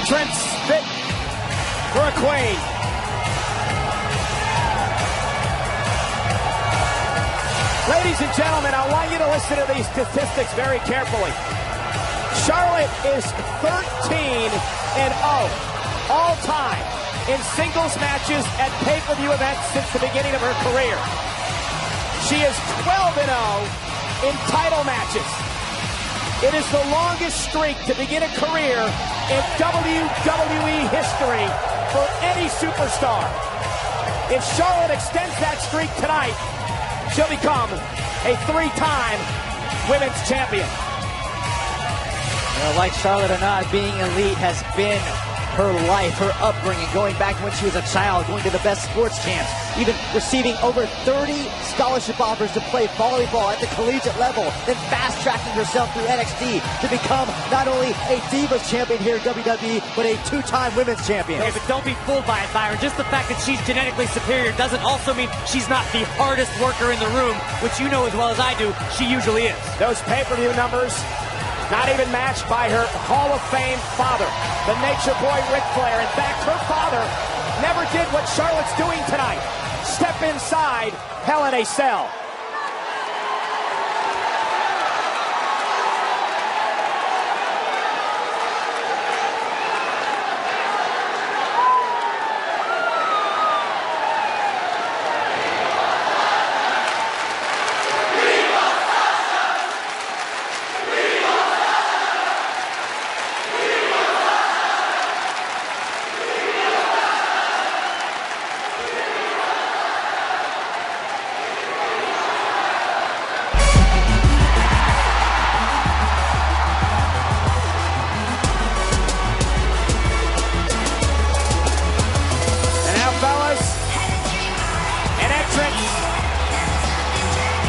entrance fit for a queen. Ladies and gentlemen, I want you to listen to these statistics very carefully. Charlotte is 13-0 all time in singles matches at pay-per-view events since the beginning of her career. She is 12-0 in title matches. It is the longest streak to begin a career in WWE history for any superstar. If Charlotte extends that streak tonight, she'll become a 3-time women's champion. Well, like Charlotte or not, being elite has been her life, her upbringing, going back to when she was a child, going to the best sports camps, even receiving over 30 scholarship offers to play volleyball at the collegiate level, then fast-tracking herself through NXT to become not only a Divas champion here at WWE, but a 2-time women's champion. Hey, but don't be fooled by it, Byron. Just the fact that she's genetically superior doesn't also mean she's not the hardest worker in the room, which you know as well as I do, she usually is. Those pay-per-view numbers, not even matched by her Hall of Fame father, the Nature Boy Ric Flair. In fact, her father never did what Charlotte's doing tonight. Step inside Hell in a Cell.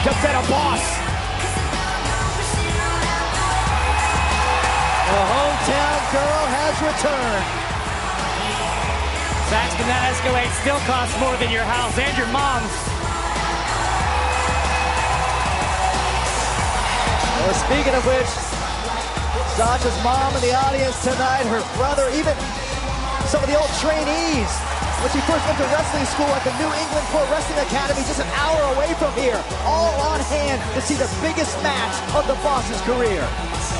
Just at a boss. The hometown girl has returned. Saxton, that Escalade still costs more than your house and your mom's. Well, speaking of which, Sasha's mom in the audience tonight, her brother, even some of the old trainees. When she first went to wrestling school at the New England Pro Wrestling Academy, just an hour away from here, all on hand to see the biggest match of the boss's career.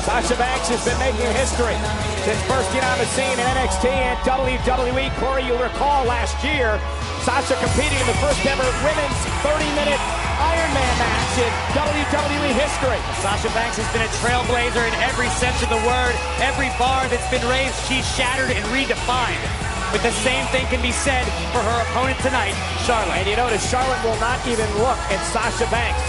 Sasha Banks has been making history since bursting on the scene in NXT and WWE. Corey, you'll recall last year, Sasha competing in the first ever women's 30-minute Iron Man match in WWE history. Sasha Banks has been a trailblazer in every sense of the word. Every bar that's been raised, she's shattered and redefined. But the same thing can be said for her opponent tonight, Charlotte. And you notice Charlotte will not even look at Sasha Banks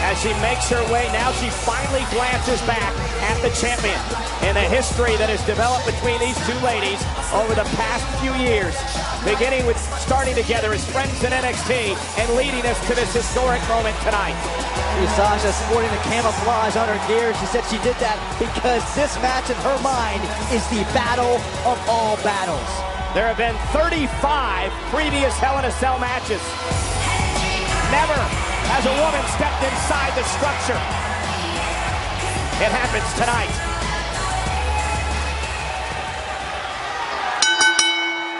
as she makes her way. Now she finally glances back at the champion and the history that has developed between these two ladies over the past few years, beginning with starting together as friends in NXT and leading us to this historic moment tonight. Sasha sporting the camouflage on her gear. She said she did that because this match in her mind is the battle of all battles. There have been 35 previous Hell in a Cell matches. Never has a woman stepped inside the structure. It happens tonight.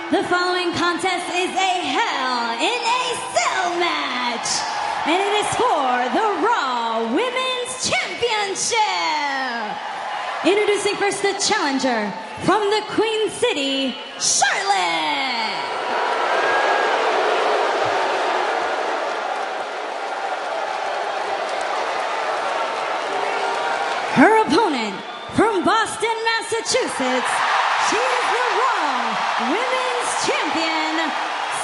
The following contest is a Hell in a Cell match. And it is for the Raw Women's Championship. Introducing first the challenger from the Queen City, Charlotte. Her opponent from Boston, Massachusetts, she is the Raw Women's Champion,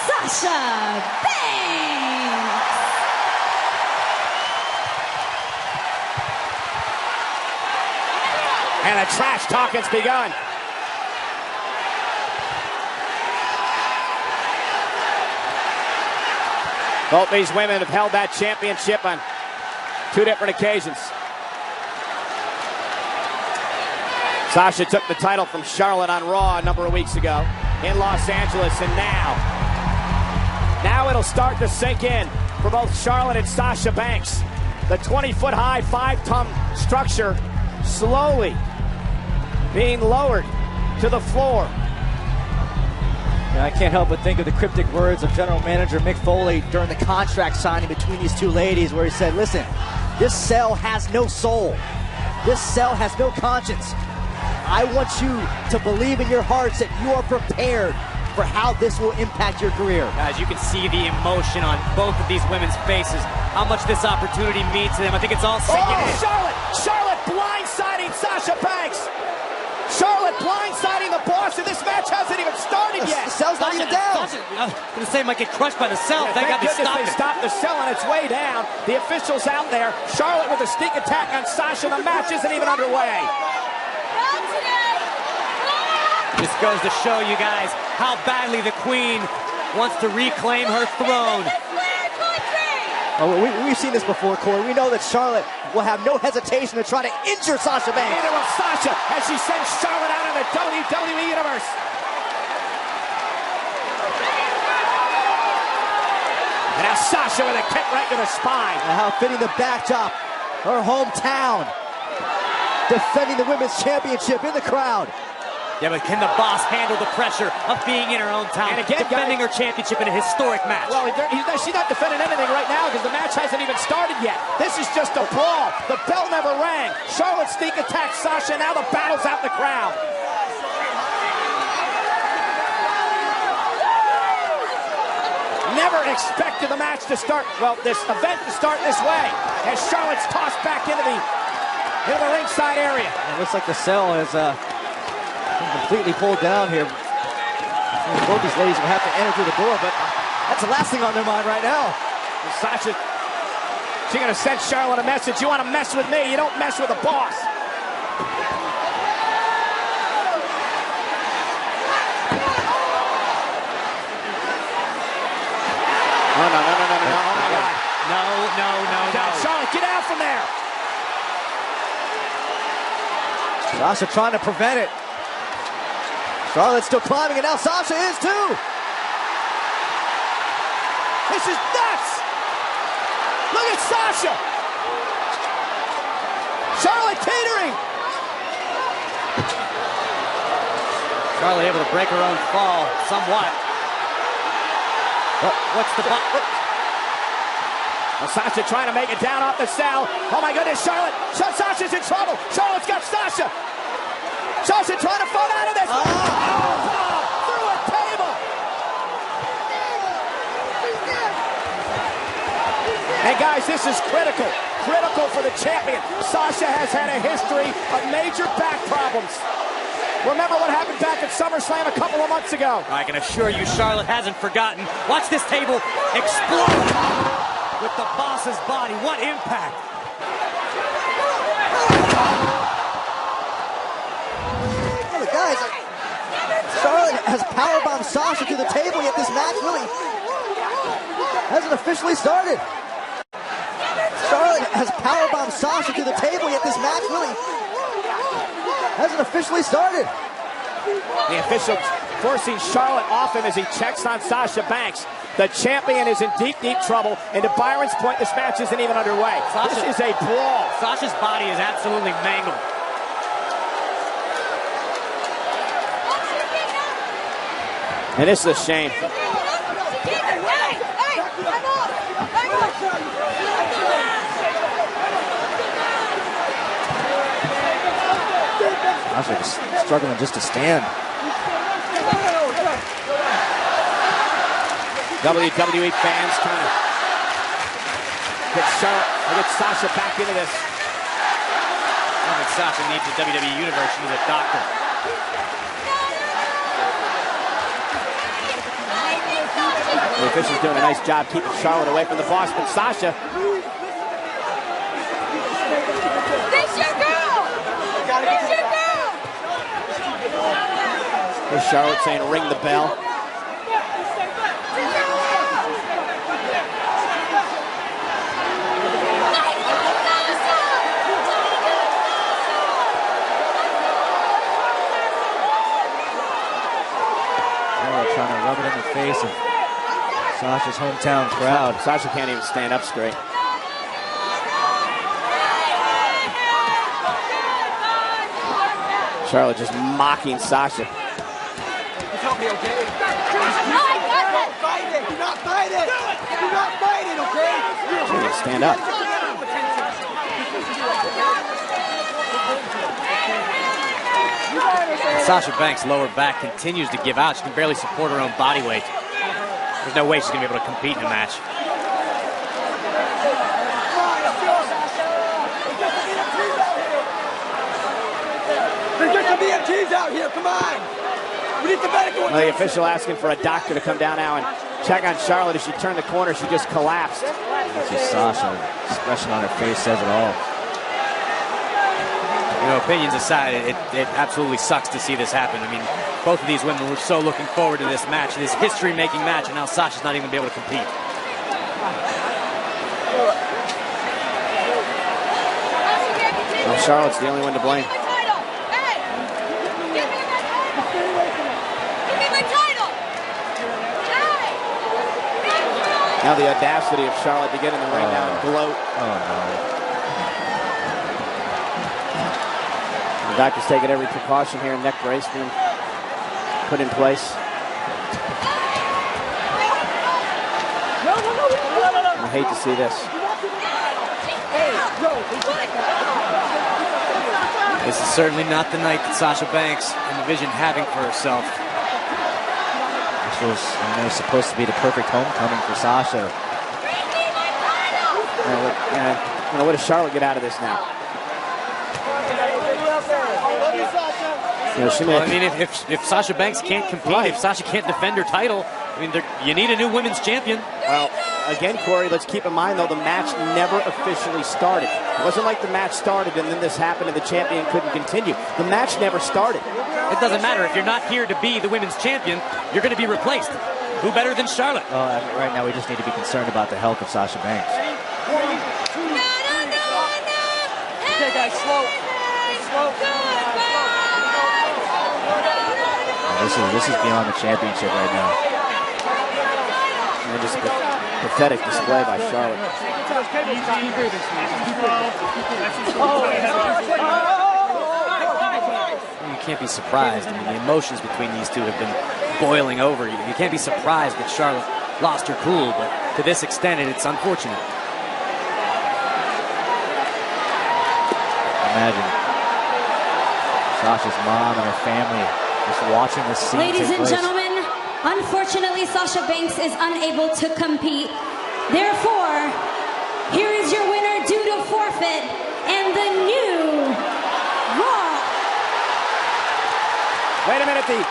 Sasha Banks. And the trash talking's begun. Both these women have held that championship on two different occasions. Sasha took the title from Charlotte on Raw a number of weeks ago in Los Angeles, and now it'll start to sink in for both Charlotte and Sasha Banks. The 20-foot high, 5-ton structure slowly being lowered to the floor Yeah, I can't help but think of the cryptic words of General Manager Mick Foley during the contract signing between these two ladies, where he said, listen, this cell has no soul. This cell has no conscience. I want you to believe in your hearts that you are prepared for how this will impact your career. Guys, you can see the emotion on both of these women's faces, how much this opportunity means to them. I think it's all sinking in. Charlotte blindsiding Sasha Banks. Charlotte blindsiding the boss, and this match hasn't even started yet. The cell's not even down. I was going to say, might get crushed by the cell. Yeah, Thank God they stopped the cell on its way down. The officials out there. Charlotte with a sneak attack on Sasha. The match isn't even underway. This goes to show you guys how badly the Queen wants to reclaim her throne. Oh, we've seen this before, Corey. We know that Charlotte will have no hesitation to try to injure Sasha Banks. Neither will Sasha as she sends Charlotte out of the WWE Universe. And now Sasha with a kick right to the spine. And how fitting the backdrop. Her hometown. Defending the Women's Championship in the crowd. Yeah, but can the boss handle the pressure of being in her own town, and again, defending her championship in a historic match? Well, she's not defending anything right now because the match hasn't even started yet. This is just a brawl. The bell never rang. Charlotte sneak attacks Sasha. Now the battle's out in the crowd. Never expected the match to start, well, this event to start this way. As Charlotte's tossed back into the ringside area. It looks like the cell has completely pulled down here. Both these ladies will have to enter through the door, but that's the last thing on their mind right now. Sasha, she's going to send Charlotte a message. You want to mess with me, you don't mess with the boss. Oh, no. Oh, my God. No. Charlotte, get out from there. Sasha trying to prevent it. Charlotte's still climbing, and now Sasha is too. This is nuts. Look at Sasha. Charlotte catering. Charlotte able to break her own fall somewhat. What's the Sasha trying to make it down off the cell. Oh my goodness, Charlotte. Sasha's in trouble. Charlotte's got Sasha. Sasha trying to fall out of this. Oh, through a table. Hey guys, this is critical. Critical for the champion. Sasha has had a history of major back problems. Remember what happened back at SummerSlam a couple of months ago. I can assure you Charlotte hasn't forgotten. Watch this table explode with the boss's body. What impact. Guys, Charlotte has powerbombed Sasha to the table, yet this match really hasn't officially started. Charlotte has powerbombed Sasha to the table, yet this match really hasn't officially started. The official forcing Charlotte off him as he checks on Sasha Banks. The champion is in deep trouble, and to Byron's point, this match isn't even underway. This is a brawl. Sasha's body is absolutely mangled. And this is a shame. Sasha just struggling just to stand. WWE fans trying to get Sasha back into this. I don't think Sasha needs the WWE Universe. She needs a doctor. The official's doing a nice job keeping Charlotte away from the boss, but Sasha. This your girl! This your girl! Here's Charlotte saying, ring the bell. Trying to rub it in the face of Sasha's hometown crowd. Sasha can't even stand up straight. Charlotte just mocking Sasha. help me, okay? Don't fight it. Do not fight it. Do not fight it, okay? Stand up. Sasha Banks' lower back continues to give out. She can barely support her own body weight. There's no way she's going to be able to compete in a match. There's just some EMTs out here, come on! We need the medical attention. The official asking for a doctor to come down now and check on Charlotte. As she turned the corner, she just collapsed. This is Sasha. Expression on her face says it all. You know, opinions aside, it absolutely sucks to see this happen. I mean, both of these women were so looking forward to this match, this history-making match, and now Sasha's not even going to be able to compete. Well, Charlotte's the only one to blame. Now the audacity of Charlotte to get in the ring now and gloat. Oh, no. The doctor's taking every precaution here. Neck brace being put in place. I hate to see this. This is certainly not the night that Sasha Banks envisioned having for herself. This was supposed to be the perfect homecoming for Sasha. What does Charlotte get out of this now? Well, I mean, if Sasha Banks can't compete, if Sasha can't defend her title, I mean, you need a new women's champion. Well, again, Corey, let's keep in mind, though, the match never officially started. It wasn't like the match started and then this happened and the champion couldn't continue. The match never started. It doesn't matter. If you're not here to be the women's champion, you're going to be replaced. Who better than Charlotte? Right now, we just need to be concerned about the health of Sasha Banks. Okay, guys, slow. This is beyond the championship right now. And just a pathetic display by Charlotte. You can't be surprised. I mean, the emotions between these two have been boiling over. You can't be surprised that Charlotte lost her cool, but to this extent, it's unfortunate. Imagine Sasha's mom and her family just watching this scene Ladies take and place. gentlemen, unfortunately, Sasha Banks is unable to compete. Therefore, here is your winner due to forfeit and the new Raw. Wait a minute, the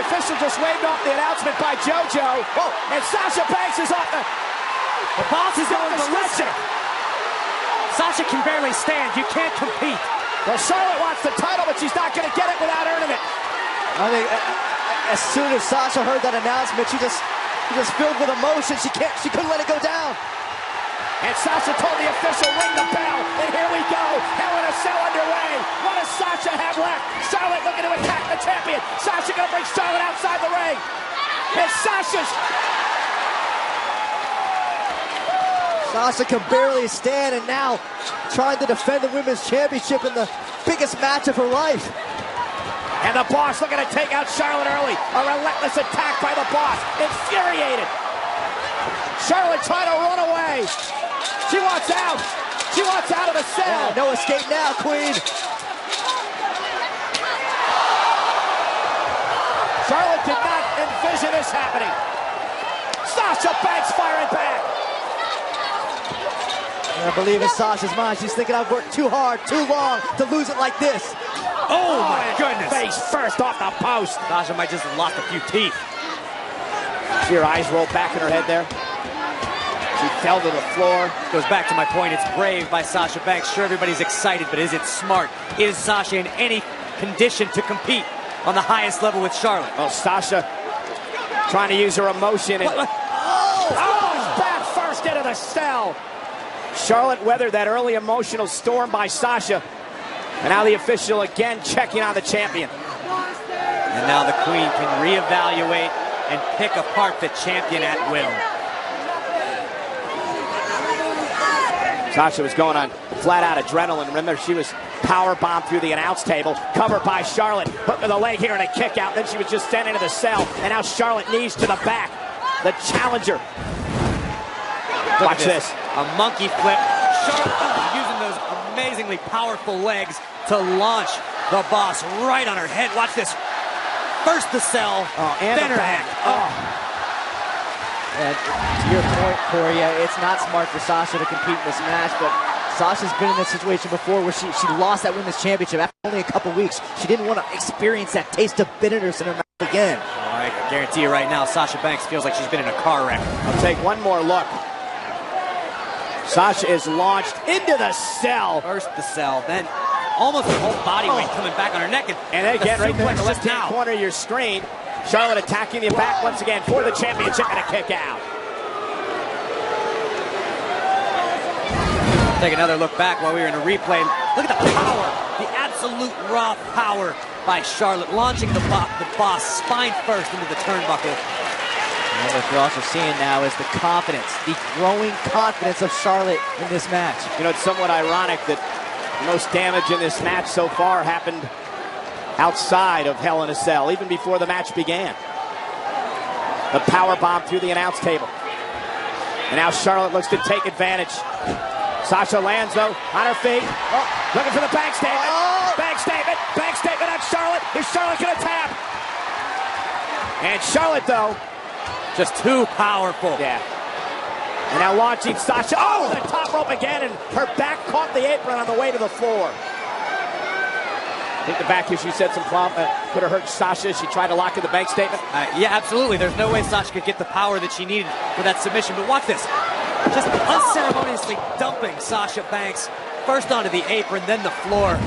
official just waved off the announcement by JoJo. Oh, and Sasha Banks is off The boss is on the stretcher. Sasha can barely stand. You can't compete. Well, Charlotte wants the title, but she's not going to get it without earning it. I think as soon as Sasha heard that announcement, she just filled with emotion. She couldn't let it go down. And Sasha told the official, ring the bell, and here we go. Hell in a Cell underway. What does Sasha have left? Charlotte looking to attack the champion. Sasha going to bring Charlotte outside the ring. And Sasha can barely stand, and now trying to defend the women's championship in the biggest match of her life. And the boss looking to take out Charlotte early. A relentless attack by the boss. Infuriated. Charlotte trying to run away. She wants out. She wants out of the cell. No escape now, Queen. Charlotte did not envision this happening. Sasha Banks firing back. I believe in Sasha's mind. She's thinking, I've worked too hard, too long to lose it like this. Oh my goodness. Face first off the post. Sasha might just have lost a few teeth. See her eyes roll back in her head there. She fell to the floor. Goes back to my point. It's brave by Sasha Banks. Sure, everybody's excited, but is it smart? Is Sasha in any condition to compete on the highest level with Charlotte? Well, Sasha trying to use her emotion. And back first into the cell. Charlotte weathered that early emotional storm by Sasha. And now the official again checking on the champion. And now the Queen can reevaluate and pick apart the champion at will. Sasha was going on flat-out adrenaline. Remember, she was power-bombed through the announce table, covered by Charlotte, hook with a leg here and a kick out. Then she was just sent into the cell, and now Charlotte knees to the back. The challenger. Watch this. A monkey flip. Charlotte using those amazingly powerful legs to launch the boss right on her head. Watch this. First the cell, and then the her back. head. And to your point, Corey, it's not smart for Sasha to compete in this match, but Sasha's been in this situation before where she lost that women's championship after only a couple weeks. She didn't want to experience that taste of bitterness in her mouth again. I can guarantee you right now, Sasha Banks feels like she's been in a car wreck. I'll take one more look. Sasha is launched into the cell. First the cell, then almost the whole body weight coming back on her neck. And again, right there in the left-hand corner of your screen, Charlotte attacking you back once again for the championship and a kick out. Take another look back while we were in a replay. Look at the power, the absolute raw power by Charlotte, launching the boss spine first into the turnbuckle. And what we're also seeing now is the confidence, the growing confidence of Charlotte in this match. You know, it's somewhat ironic that the most damage in this match so far happened outside of Hell in a Cell, even before the match began. The power bomb through the announce table. And now Charlotte looks to take advantage. Sasha lands, though, on her feet. Looking for the bank statement. Bank statement. Bank statement on Charlotte. Is Charlotte going to tap? And Charlotte, though, just too powerful. Yeah. And now launching Sasha. Oh, the top rope again, and her back caught the apron on the way to the floor. I think the back issue said some could have hurt Sasha. She tried to lock in the bank statement. Yeah, absolutely. There's no way Sasha could get the power that she needed for that submission. But watch this. Just unceremoniously dumping Sasha Banks first onto the apron, then the floor.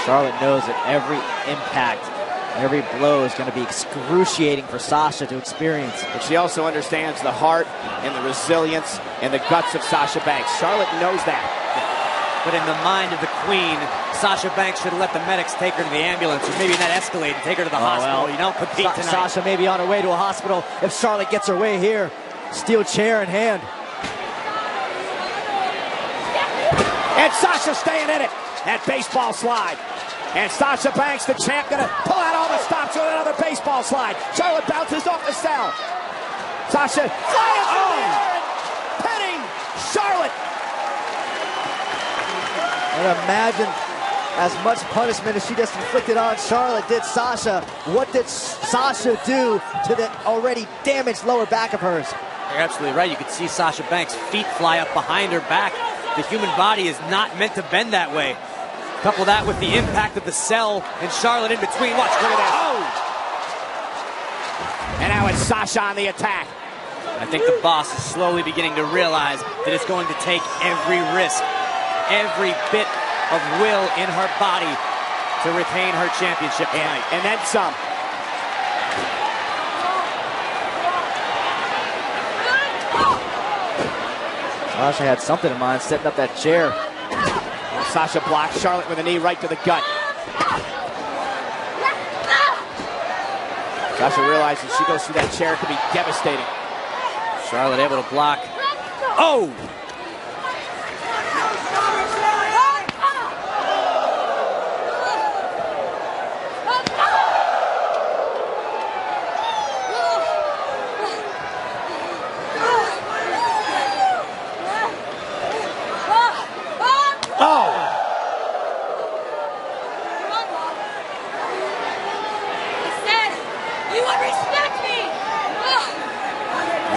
Charlotte knows that every impact, every blow is going to be excruciating for Sasha to experience. But she also understands the heart and the resilience and the guts of Sasha Banks. Charlotte knows that. But in the mind of the queen, Sasha Banks should have let the medics take her to the ambulance, or maybe not escalate and take her to the hospital. Well, you don't compete tonight. Sasha may be on her way to a hospital if Charlotte gets her way here. Steel chair in hand. And Sasha staying in it. That baseball slide. And Sasha Banks, the champ, gonna pull out all the stops with another baseball slide. Charlotte bounces off the cell. Sasha flying through the air and pinning Charlotte. And imagine as much punishment as she just inflicted on Charlotte did Sasha. What did Sasha do to the already damaged lower back of hers? You're absolutely right. You could see Sasha Banks' feet fly up behind her back. The human body is not meant to bend that way. Couple that with the impact of the cell and Charlotte in between. Watch, look at that. And now it's Sasha on the attack. I think the boss is slowly beginning to realize that it's going to take every risk, every bit of will in her body to retain her championship tonight. And then some. Sasha had something in mind, setting up that chair. Sasha blocks Charlotte with a knee right to the gut. Sasha realizes she goes through that chair, it could be devastating. Charlotte able to block. Oh!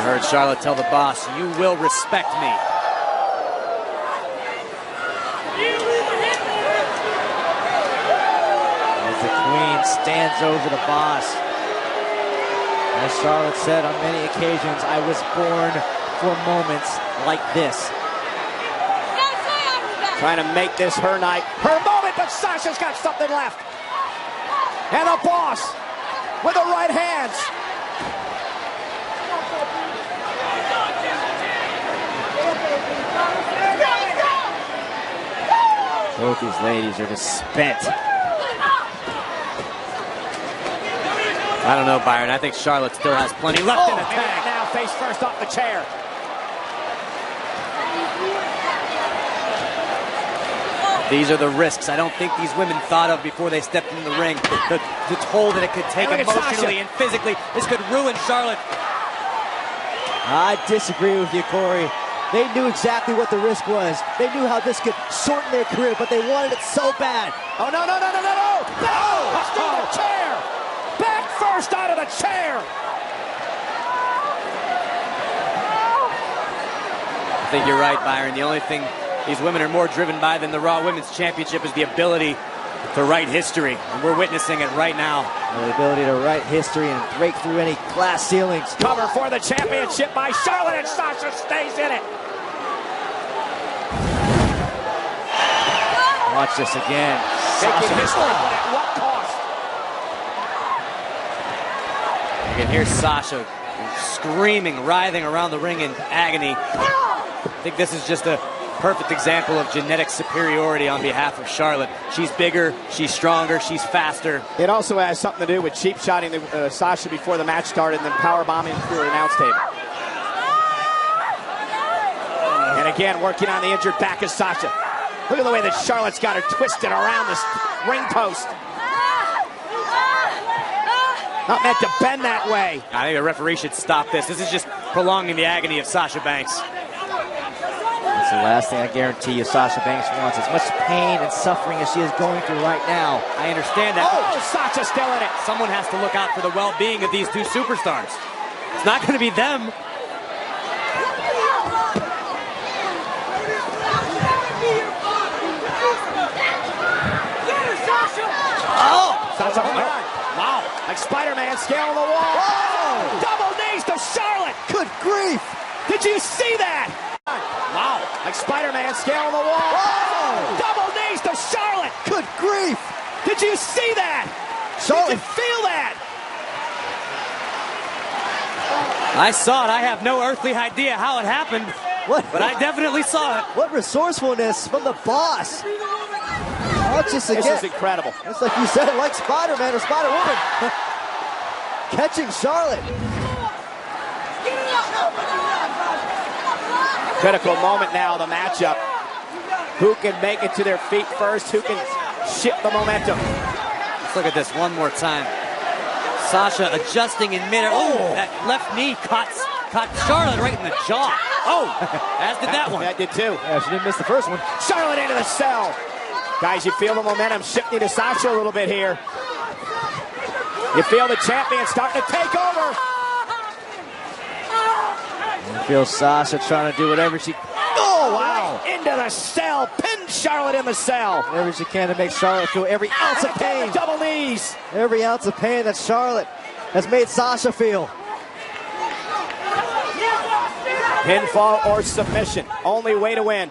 Heard Charlotte tell the boss, "You will respect me." As the queen stands over the boss. As Charlotte said on many occasions, I was born for moments like this. Trying to make this her night, her moment, but Sasha's got something left. And the boss with the right hands. Both these ladies are just spent. I don't know, Byron. I think Charlotte still has plenty left in the tag. Now face first off the chair. These are the risks I don't think these women thought of before they stepped in the ring. The toll that it could take emotionally and physically. This could ruin Charlotte. I disagree with you, Corey. They knew exactly what the risk was. They knew how this could shorten their career, but they wanted it so bad. Oh, no, no, no, no, no, no! No! Through the chair! Back first out of the chair! I think you're right, Byron. The only thing these women are more driven by than the Raw Women's Championship is the ability to write history. And we're witnessing it right now. The ability to write history and break through any glass ceilings. Cover for the championship by Charlotte, and Sasha stays in it. Watch this again. Making history, but at what cost? You can hear Sasha screaming, writhing around the ring in agony. I think this is just a perfect example of genetic superiority on behalf of Charlotte. She's bigger, she's stronger, she's faster. It also has something to do with cheap shotting Sasha before the match started and then power bombing through her announce table. And again, working on the injured back of Sasha. Look at the way that Charlotte's got her twisted around this ring post. Not meant to bend that way. I think the referee should stop this. This is just prolonging the agony of Sasha Banks. That's the last thing I guarantee you Sasha Banks wants. As much pain and suffering as she is going through right now. I understand that. Oh, Sasha's still in it. Someone has to look out for the well-being of these two superstars. It's not going to be them. Sasha, wow, like Spider-Man scaling the wall. Whoa! Double knees to Charlotte. Good grief! Did you see that? Wow, like Spider-Man scaling the wall. Whoa! Double knees to Charlotte. Good grief! Did you see that? Charlotte. Did you feel that? I saw it. I have no earthly idea how it happened, but I definitely saw it. What resourcefulness from the boss. Watch this again. This is incredible. It's like you said, like Spider-Man or Spider-Woman. Catching Charlotte. Critical moment now, the matchup. Who can make it to their feet first? Who can shift the momentum? Let's look at this one more time. Sasha adjusting in midair. Oh, that left knee caught Charlotte right in the jaw. Oh, as did that one. That did too. Yeah, she didn't miss the first one. Charlotte into the cell. Guys, you feel the momentum shifting to Sasha a little bit here. You feel the champion starting to take over. You feel Sasha trying to do whatever she... Oh, wow. Into the cell. Pinned Charlotte in the cell. Whatever she can to make Charlotte feel every ounce of pain. Double knees. Every ounce of pain that Charlotte has made Sasha feel. Pinfall or submission. Only way to win.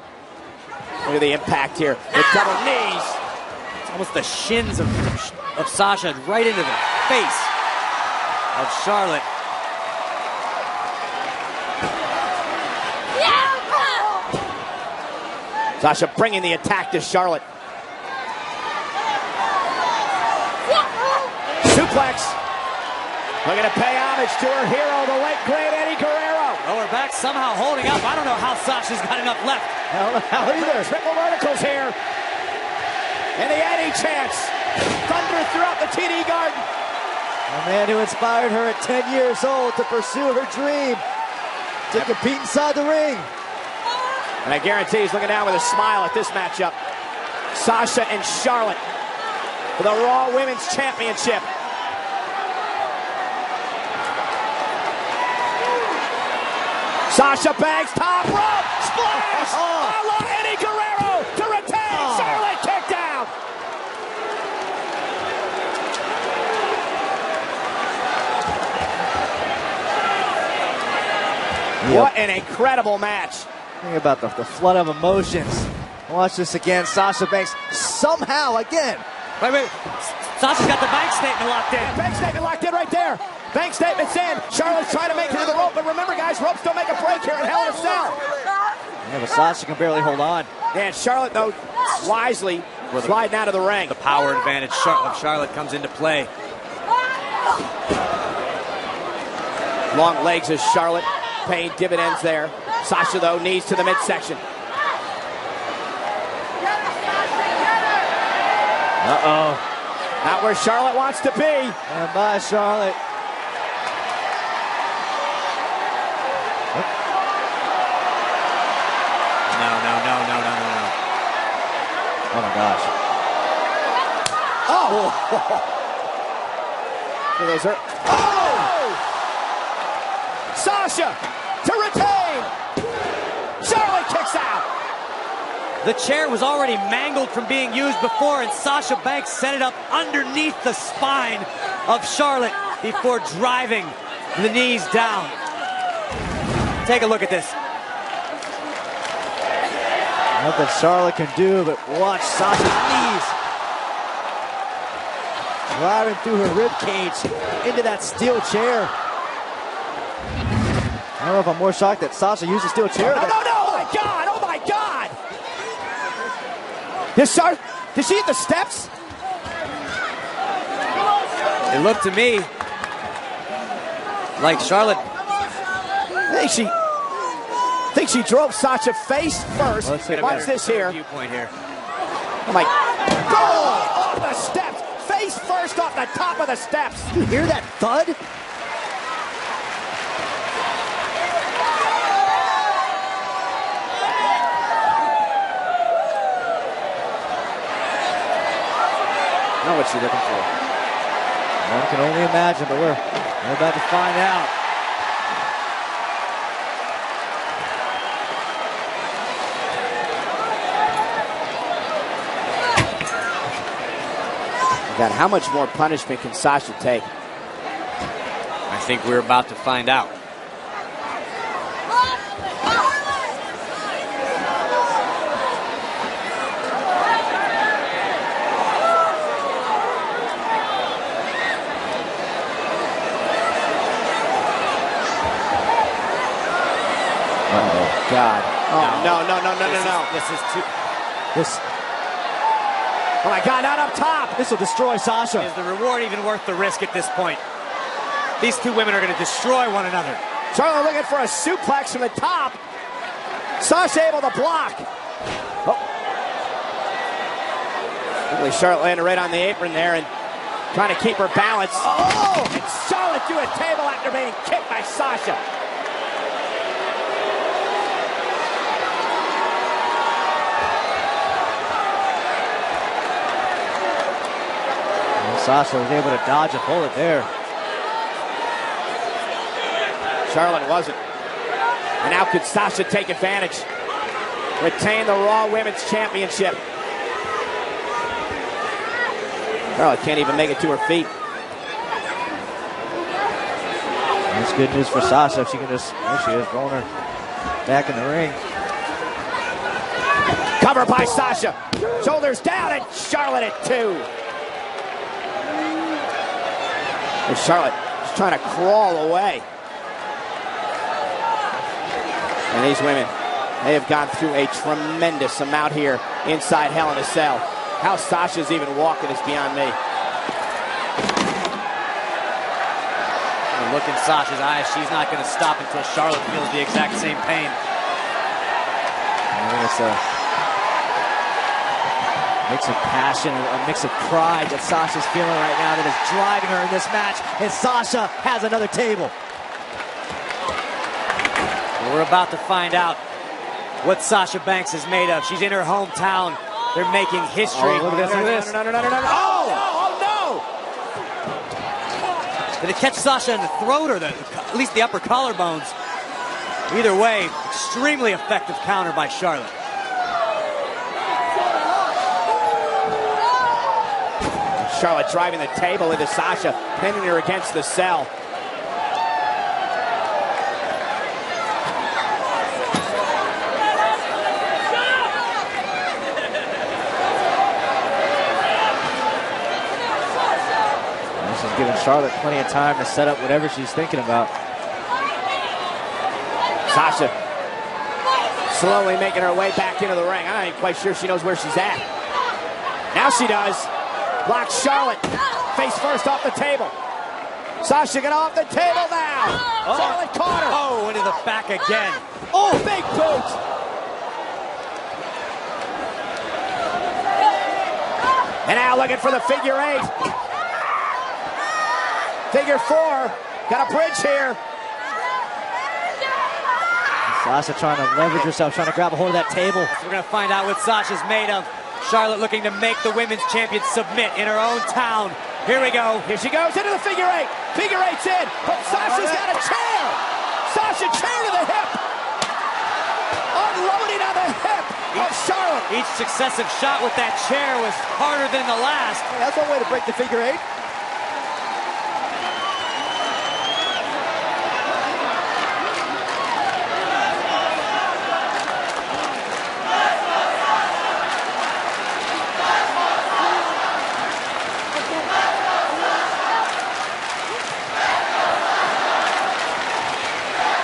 Look at the impact here. The double knees. It's almost the shins of Sasha right into the face of Charlotte. Sasha bringing the attack to Charlotte. Suplex. Looking to pay homage to her hero, the late great Eddie Guerrero. Lower back somehow holding up. I don't know how Sasha's got enough left. I don't know how either. Triple verticals here. And the Eddie chants. Thunder throughout the TD Garden. A man who inspired her at 10 years old to pursue her dream to compete inside the ring. And I guarantee he's looking down with a smile at this matchup. Sasha and Charlotte for the Raw Women's Championship. Sasha Banks, top rope, splash! A la Eddie Guerrero to retain. Charlotte kicked out. What an incredible match. Think about the flood of emotions. Watch this again. Sasha Banks somehow again. Wait. Sasha's got the bank statement locked in. Bank statement locked in right there. Bank statement's in. Charlotte's trying to make it to the rope, but remember, guys, ropes don't make a break here in Hell in a Cell. Yeah, but Sasha can barely hold on. Yeah, and Charlotte, though, wisely sliding out of the ring. The power advantage of Charlotte comes into play. Long legs of Charlotte paying dividends there. Sasha, though, knees to the midsection. Uh-oh. Not where Charlotte wants to be. And bye, Charlotte. No. Oh my gosh. Oh! So those are. Oh! Sasha to retain. Charlotte kicks out. The chair was already mangled from being used before, and Sasha Banks set it up underneath the spine of Charlotte before driving the knees down. Take a look at this. Nothing Charlotte can do but watch Sasha's knees driving through her rib cage into that steel chair. I don't know if I'm more shocked that Sasha used a steel chair. No! Oh my God! Oh my God! Did she hit the steps? It looked to me like Charlotte. I think she drove Sasha face first. Watch this here. Viewpoint here. Oh my! Oh, off the steps, face first off the top of the steps. You hear that thud? I know what she's looking for. One can only imagine, but we're about to find out. God, how much more punishment can Sasha take? I think we're about to find out. Oh God! Oh no! This is too. Oh my God! Not up top. This will destroy Sasha. Is the reward even worth the risk at this point? These two women are going to destroy one another. Charlotte looking for a suplex from the top. Sasha able to block. Oh. Quickly, Charlotte landed right on the apron there and trying to keep her balance. Oh! And Charlotte through a table after being kicked by Sasha. Sasha was able to dodge a bullet there. Charlotte wasn't. And now could Sasha take advantage? Retain the Raw Women's Championship. Charlotte can't even make it to her feet. That's good news for Sasha if she can just, there she is, rolling her back in the ring. Cover by Sasha. Shoulders down and Charlotte at 2. And Charlotte is trying to crawl away. And these women, they have gone through a tremendous amount here inside Hell in a Cell. How Sasha's even walking is beyond me. The look in Sasha's eyes, she's not going to stop until Charlotte feels the exact same pain. I think it's a mix of passion, a mix of pride that Sasha's feeling right now that is driving her in this match. And Sasha has another table. We're about to find out what Sasha Banks is made of. She's in her hometown. They're making history. Oh, look at this. No. Oh, no. Did it catch Sasha in the throat or at least the upper collarbones? Either way, extremely effective counter by Charlotte. Charlotte driving the table into Sasha, pinning her against the cell. This is giving Charlotte plenty of time to set up whatever she's thinking about. Sasha slowly making her way back into the ring. I'm not even quite sure she knows where she's at. Now she does. Blocks Charlotte. Face first off the table. Sasha get off the table now. Oh. Charlotte caught her. Oh, into the back again. Oh, big boot. And now looking for the figure 8. Figure 4. Got a bridge here. Sasha trying to leverage herself, trying to grab a hold of that table. We're going to find out what Sasha's made of. Charlotte looking to make the women's champion submit in her own town. Here we go. Here she goes into the figure 8. Figure 8's in, but Sasha's got a chair. Sasha, chair to the hip. Unloading on the hip of Charlotte. Each successive shot with that chair was harder than the last. That's one way to break the figure 8.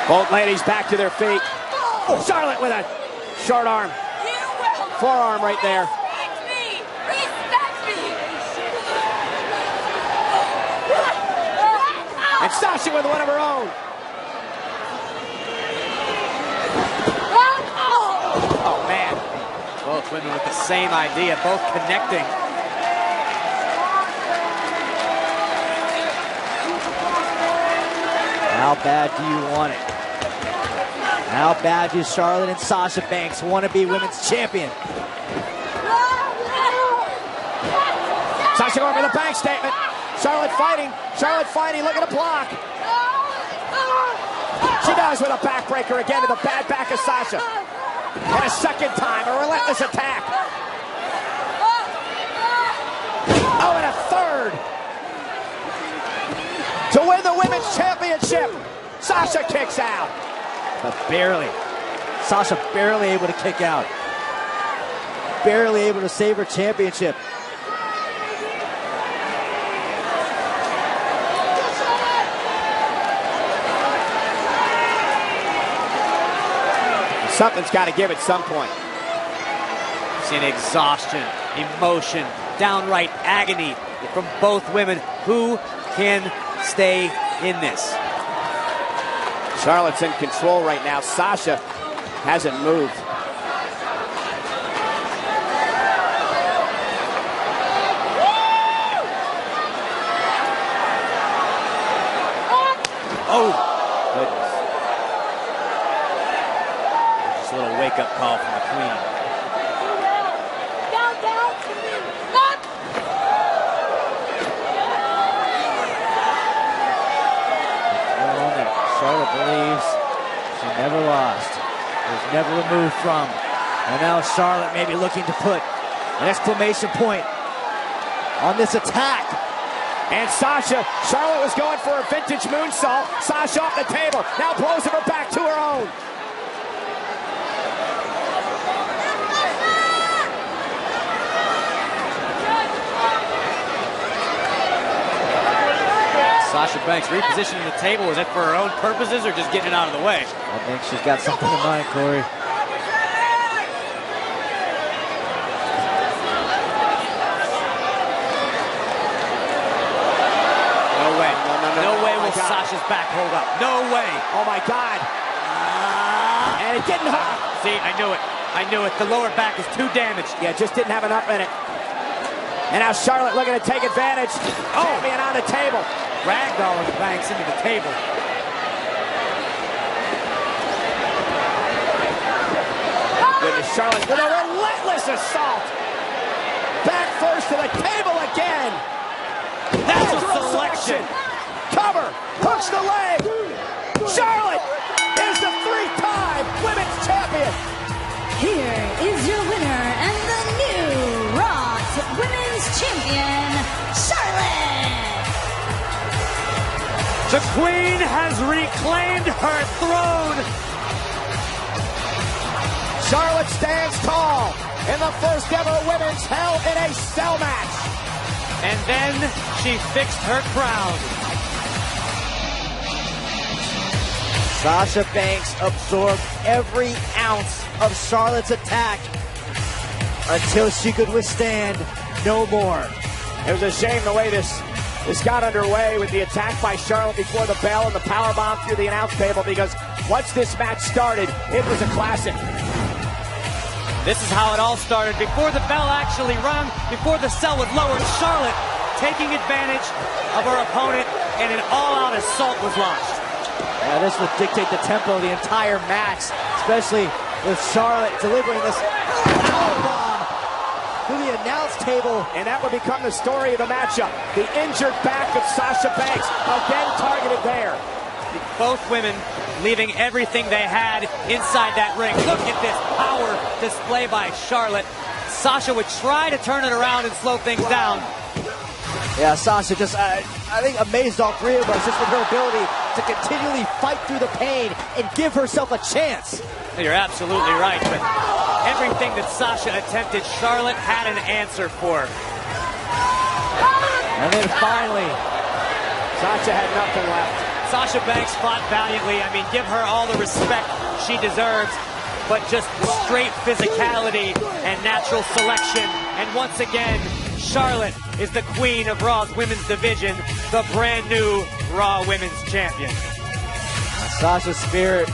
Both ladies back to their feet. Oh, Charlotte with a short arm. Forearm right there. Respect me! Respect me! And Sasha with one of her own. Oh, man. Both women with the same idea, both connecting. How bad do you want it? How bad do Charlotte and Sasha Banks want to be women's champion? Sasha going for the bank statement. Charlotte fighting. Charlotte fighting, looking to block. She does with a backbreaker again to the bad back of Sasha. And a second time, a relentless attack. Oh, and a third. To win the women's championship, Sasha kicks out. But barely. Sasha barely able to kick out. Barely able to save her championship. Something's got to give at some point. Seeing exhaustion, emotion, downright agony from both women. Who can stay in this? Charlotte's in control right now. Sasha hasn't moved. Oh, goodness. Just a little wake-up call from the Queen. Down, down! Charlotte believes she never lost, was never removed from. And now Charlotte may be looking to put an exclamation point on this attack. And Sasha, Charlotte was going for a vintage moonsault. Sasha off the table, now blows her back to her own. Sasha Banks repositioning the table. Was that for her own purposes or just getting it out of the way? I think she's got something in mind, Corey. No way. No way will God. Sasha's back hold up. No way. Oh my God. And it didn't hurt. See, I knew it. I knew it. The lower back is too damaged. Yeah, just didn't have enough in it. And now Charlotte looking to take advantage. Oh, man, on the table. Ragdolling Banks into the table. Goodness, Charlotte with a relentless assault. Back first to the table again. That's a Drill selection. Cover, hooks the leg. Charlotte is the 3-time women's champion. Here is your winner and the new Raw Women's Champion, Charlotte. The Queen has reclaimed her throne. Charlotte stands tall in the first ever women's Hell in a Cell match. And then she fixed her crown. Sasha Banks absorbed every ounce of Charlotte's attack until she could withstand no more. It was a shame the way this got underway with the attack by Charlotte before the bell and the powerbomb through the announce table, because once this match started, it was a classic. This is how it all started. Before the bell actually rung, before the cell was lowered, Charlotte taking advantage of her opponent, and an all-out assault was launched. Yeah, this will dictate the tempo of the entire match, especially with Charlotte delivering this powerbomb to the announce table. And that would become the story of the matchup. The injured back of Sasha Banks, again targeted there. Both women leaving everything they had inside that ring. Look at this power display by Charlotte. Sasha would try to turn it around and slow things down. Yeah, Sasha just, I think, amazed all three of us just with her ability to continually fight through the pain and give herself a chance. You're absolutely right, but everything that Sasha attempted, Charlotte had an answer for. And then finally, Sasha had nothing left. Sasha Banks fought valiantly. I mean, give her all the respect she deserves, but just straight physicality and natural selection. And once again, Charlotte is the queen of Raw's women's division, the brand new Raw Women's Champion. Sasha's spirit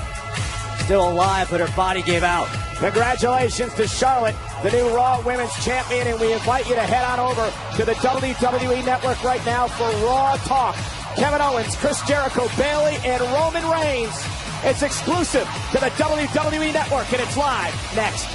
still alive, but her body gave out. Congratulations to Charlotte, the new Raw Women's Champion, and we invite you to head on over to the WWE Network right now for Raw Talk. Kevin Owens, Chris Jericho, Bayley, and Roman Reigns. It's exclusive to the WWE Network, and it's live next.